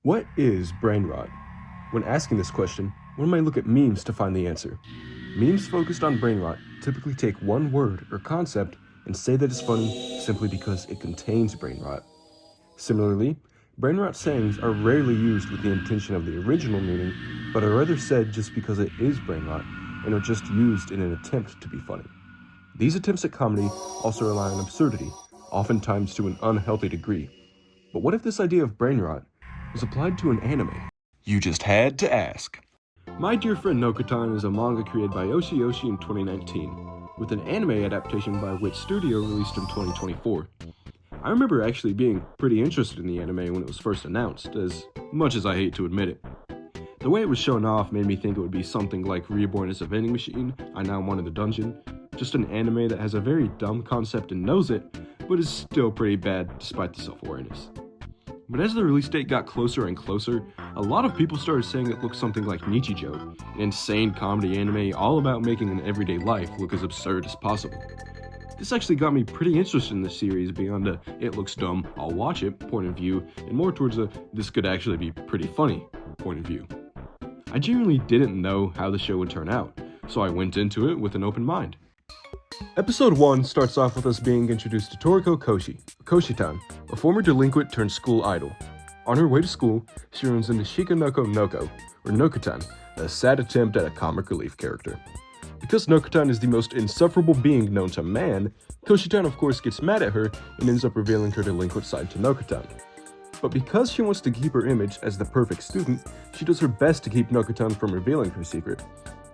What is brain rot? When asking this question, one might look at memes to find the answer. Memes focused on brain rot typically take one word or concept and say that it's funny simply because it contains brain rot. Similarly, brain rot sayings are rarely used with the intention of the original meaning, but are rather said just because it is brain rot and are just used in an attempt to be funny. These attempts at comedy also rely on absurdity, oftentimes to an unhealthy degree. But what if this idea of brain rot was applied to an anime? You just had to ask. My Dear Friend Nokotan is a manga created by Yoshi Yoshi in 2019, with an anime adaptation by Wit Studio released in 2024. I remember actually being pretty interested in the anime when it was first announced, as much as I hate to admit it. The way it was shown off made me think it would be something like Reborn as a Vending Machine, I Now Want in the Dungeon, just an anime that has a very dumb concept and knows it, but is still pretty bad despite the self-awareness. But as the release date got closer and closer, a lot of people started saying it looked something like Nichijou, an insane comedy anime all about making an everyday life look as absurd as possible. This actually got me pretty interested in the series beyond a "it looks dumb, I'll watch it" point of view, and more towards a "this could actually be pretty funny" point of view. I genuinely didn't know how the show would turn out, so I went into it with an open mind. Episode 1 starts off with us being introduced to Toriko Koshitan, a former delinquent turned school idol. On her way to school, she runs into Shikanoko Noko, or Nokotan, a sad attempt at a comic relief character. Because Nokotan is the most insufferable being known to man, Koshitan of course gets mad at her and ends up revealing her delinquent side to Nokotan. But because she wants to keep her image as the perfect student, she does her best to keep Nokotan from revealing her secret.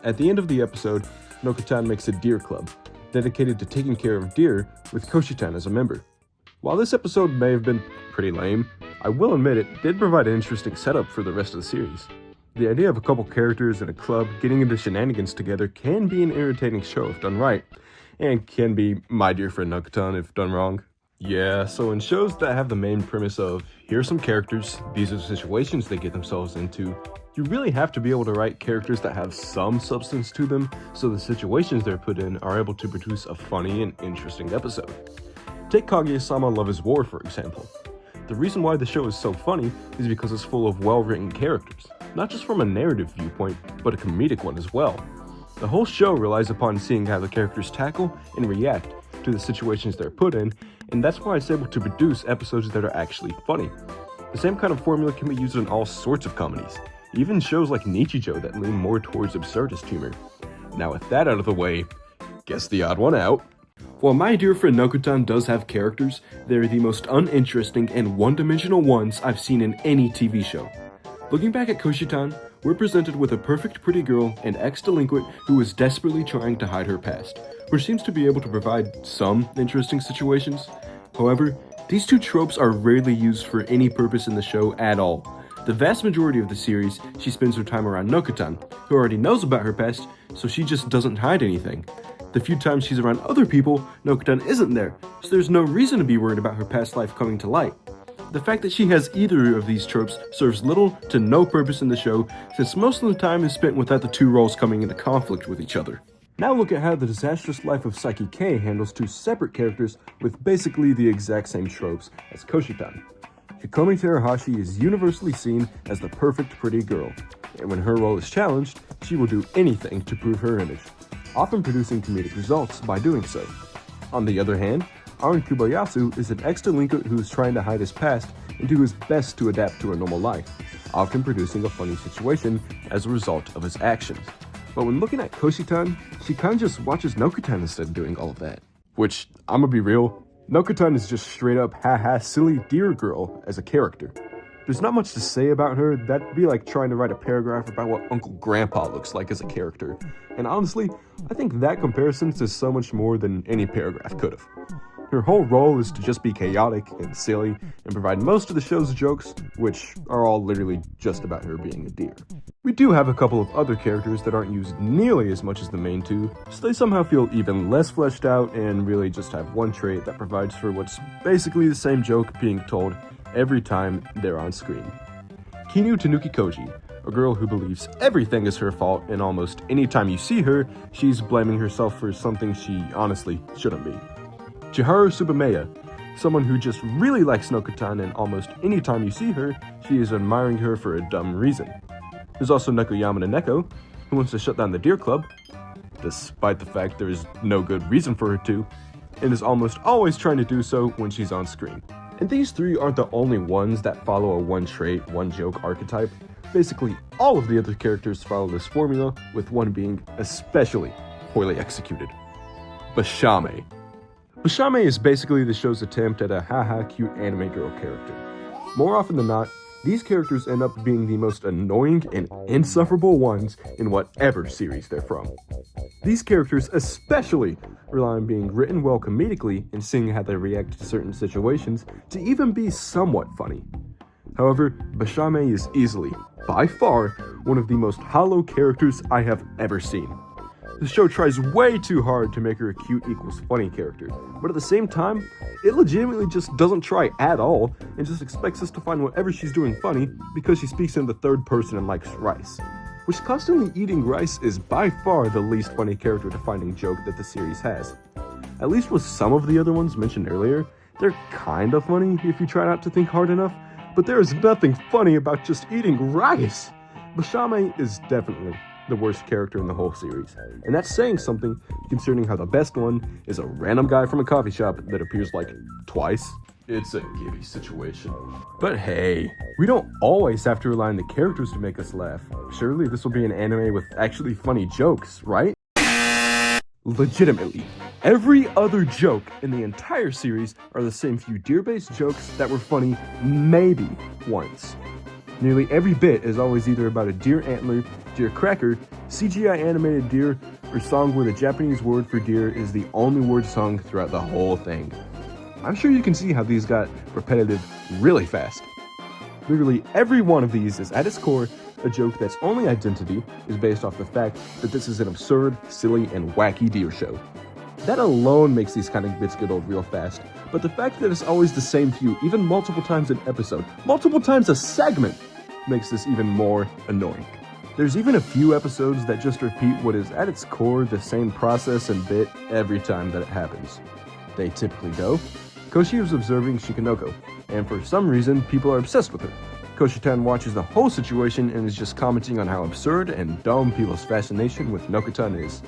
At the end of the episode, Nokotan makes a deer club, dedicated to taking care of deer, with Koshitan as a member. While this episode may have been pretty lame, I will admit it did provide an interesting setup for the rest of the series. The idea of a couple characters in a club getting into shenanigans together can be an irritating show if done right, and can be My Dear Friend Nokotan if done wrong. Yeah, so in shows that have the main premise of, here's some characters, these are the situations they get themselves into, you really have to be able to write characters that have some substance to them, so the situations they're put in are able to produce a funny and interesting episode. Take Kaguya-sama Love is War, for example. The reason why the show is so funny is because it's full of well-written characters, not just from a narrative viewpoint, but a comedic one as well. The whole show relies upon seeing how the characters tackle and react to the situations they're put in, and that's why it's able to produce episodes that are actually funny. The same kind of formula can be used in all sorts of comedies, even shows like Nichijou that lean more towards absurdist humor. Now with that out of the way, guess the odd one out. While My Dear Friend Nokotan does have characters, they're the most uninteresting and one-dimensional ones I've seen in any TV show. Looking back at Koshitan, we're presented with a perfect pretty girl and ex-delinquent who is desperately trying to hide her past, which seems to be able to provide some interesting situations. However, these two tropes are rarely used for any purpose in the show at all. The vast majority of the series, she spends her time around Nokotan, who already knows about her past, so she just doesn't hide anything. The few times she's around other people, Nokotan isn't there, so there's no reason to be worried about her past life coming to light. The fact that she has either of these tropes serves little to no purpose in the show, since most of the time is spent without the two roles coming into conflict with each other. Now look at how the disastrous life of Saiki K handles two separate characters with basically the exact same tropes as Koshitan. Hikomi Terahashi is universally seen as the perfect pretty girl, and when her role is challenged, she will do anything to prove her image, often producing comedic results by doing so. On the other hand, Aron Kuboyasu is an ex-delinquent who is trying to hide his past and do his best to adapt to a normal life, often producing a funny situation as a result of his actions. But when looking at Koshitan, she kinda just watches Nokotan instead of doing all of that. Which, I'ma be real, Nokotan is just straight up haha silly deer girl as a character. There's not much to say about her. That'd be like trying to write a paragraph about what Uncle Grandpa looks like as a character. And honestly, I think that comparison says so much more than any paragraph could've. Her whole role is to just be chaotic and silly and provide most of the show's jokes, which are all literally just about her being a deer. We do have a couple of other characters that aren't used nearly as much as the main two, so they somehow feel even less fleshed out and really just have one trait that provides for what's basically the same joke being told every time they're on screen. Kinu Tanuki Koji, a girl who believes everything is her fault, and almost any time you see her, she's blaming herself for something she honestly shouldn't be. Chiharu Subameya, someone who just really likes Nokotan, and almost any time you see her, she is admiring her for a dumb reason. There's also Nekoyama Neko, who wants to shut down the Deer Club, despite the fact there is no good reason for her to, and is almost always trying to do so when she's on screen. And these three aren't the only ones that follow a one trait, one joke archetype. Basically, all of the other characters follow this formula, with one being especially poorly executed. Basham. Basham is basically the show's attempt at a haha cute anime girl character. More often than not, these characters end up being the most annoying and insufferable ones in whatever series they're from. These characters especially rely on being written well comedically and seeing how they react to certain situations to even be somewhat funny. However, Basham is easily, by far, one of the most hollow characters I have ever seen. The show tries way too hard to make her a cute equals funny character, but at the same time, it legitimately just doesn't try at all and just expects us to find whatever she's doing funny because she speaks in the third person and likes rice. Which constantly eating rice is by far the least funny character defining joke that the series has. At least with some of the other ones mentioned earlier, they're kind of funny if you try not to think hard enough, but there is nothing funny about just eating rice. Basham is definitely the worst character in the whole series, and that's saying something considering how the best one is a random guy from a coffee shop that appears like twice. It's a gibby situation. But hey, we don't always have to rely on the characters to make us laugh. Surely this will be an anime with actually funny jokes, right? Legitimately, every other joke in the entire series are the same few deer-based jokes that were funny maybe once. Nearly every bit is always either about a deer antler, deer cracker, CGI animated deer, or song where the Japanese word for deer is the only word sung throughout the whole thing. I'm sure you can see how these got repetitive really fast. Literally every one of these is at its core a joke that's only identity is based off the fact that this is an absurd, silly, and wacky deer show. That alone makes these kind of bits get old real fast, but the fact that it's always the same few, even multiple times an episode, multiple times a segment, makes this even more annoying. There's even a few episodes that just repeat what is at its core the same process and bit every time that it happens. They typically go, Koshi is observing Shikanoko, and for some reason people are obsessed with her. Koshitan watches the whole situation and is just commenting on how absurd and dumb people's fascination with Nokotan is.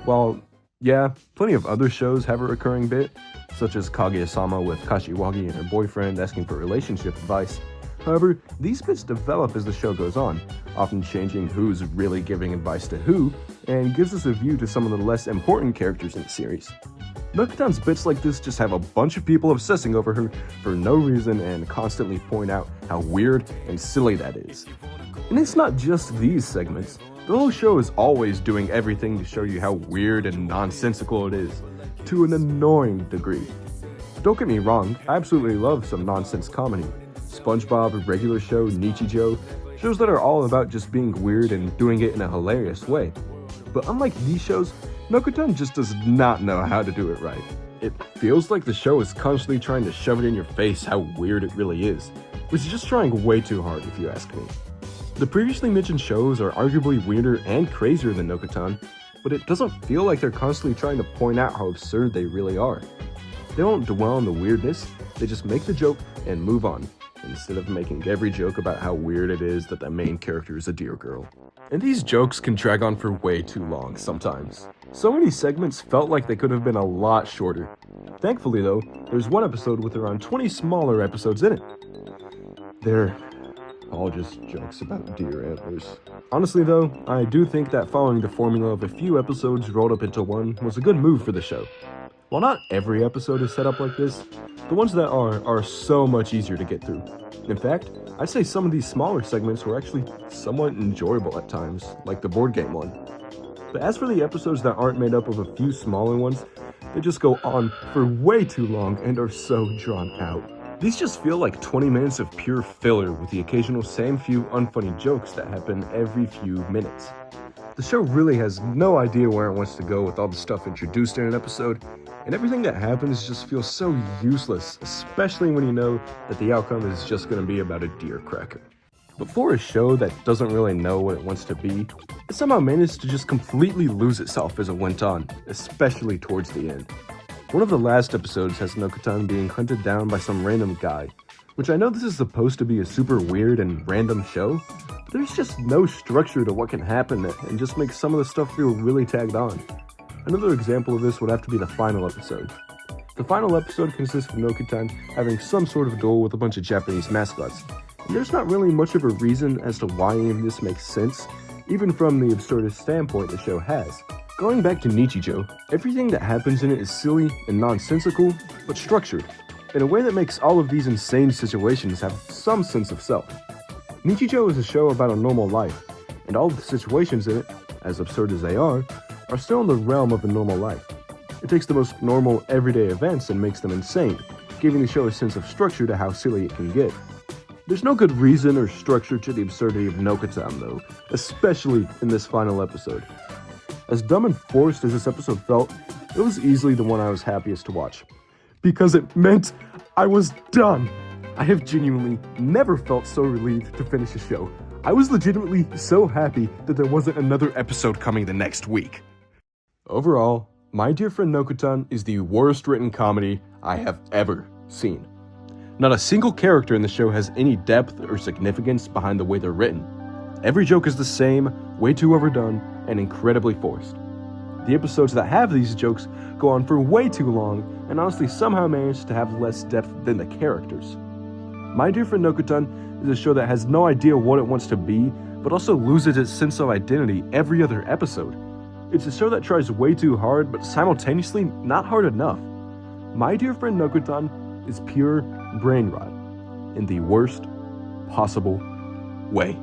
While, yeah, plenty of other shows have a recurring bit, such as Kaguya-sama with Kashiwagi and her boyfriend asking for relationship advice. However, these bits develop as the show goes on, often changing who's really giving advice to who, and gives us a view to some of the less important characters in the series. Nokotan's bits like this just have a bunch of people obsessing over her for no reason and constantly point out how weird and silly that is. And it's not just these segments. The whole show is always doing everything to show you how weird and nonsensical it is, to an annoying degree. Don't get me wrong, I absolutely love some nonsense comedy. SpongeBob, Regular Show, Nichijou, shows that are all about just being weird and doing it in a hilarious way. But unlike these shows, Nokotan just does not know how to do it right. It feels like the show is constantly trying to shove it in your face how weird it really is, which is just trying way too hard if you ask me. The previously mentioned shows are arguably weirder and crazier than Nokotan, but it doesn't feel like they're constantly trying to point out how absurd they really are. They don't dwell on the weirdness, they just make the joke and move on, instead of making every joke about how weird it is that the main character is a deer girl. And these jokes can drag on for way too long sometimes. So many segments felt like they could have been a lot shorter. Thankfully though, there's one episode with around 20 smaller episodes in it. They're all just jokes about deer antlers. Honestly though, I do think that following the formula of a few episodes rolled up into one was a good move for the show. While not every episode is set up like this, the ones that are so much easier to get through. In fact, I'd say some of these smaller segments were actually somewhat enjoyable at times, like the board game one. But as for the episodes that aren't made up of a few smaller ones, they just go on for way too long and are so drawn out. These just feel like 20 minutes of pure filler with the occasional same few unfunny jokes that happen every few minutes. The show really has no idea where it wants to go with all the stuff introduced in an episode, and everything that happens just feels so useless, especially when you know that the outcome is just going to be about a deer cracker. But for a show that doesn't really know what it wants to be, it somehow managed to just completely lose itself as it went on, especially towards the end. One of the last episodes has Nokotan being hunted down by some random guy, which I know this is supposed to be a super weird and random show, but there's just no structure to what can happen and just makes some of the stuff feel really tagged on. Another example of this would have to be the final episode. The final episode consists of Nokotan having some sort of duel with a bunch of Japanese mascots, and there's not really much of a reason as to why any of this makes sense, even from the absurdist standpoint the show has. Going back to Nichijou, everything that happens in it is silly and nonsensical, but structured, in a way that makes all of these insane situations have some sense of self. Nichijou is a show about a normal life, and all of the situations in it, as absurd as they are still in the realm of a normal life. It takes the most normal, everyday events and makes them insane, giving the show a sense of structure to how silly it can get. There's no good reason or structure to the absurdity of Nokotan though, especially in this final episode. As dumb and forced as this episode felt, it was easily the one I was happiest to watch. Because it meant I was done! I have genuinely never felt so relieved to finish a show. I was legitimately so happy that there wasn't another episode coming the next week. Overall, My Dear Friend Nokotan is the worst written comedy I have ever seen. Not a single character in the show has any depth or significance behind the way they're written. Every joke is the same, way too overdone, and incredibly forced. The episodes that have these jokes go on for way too long, and honestly somehow manage to have less depth than the characters. My Dear Friend Nokotan is a show that has no idea what it wants to be, but also loses its sense of identity every other episode. It's a show that tries way too hard, but simultaneously not hard enough. My Dear Friend Nokotan is pure brain rot in the worst possible way.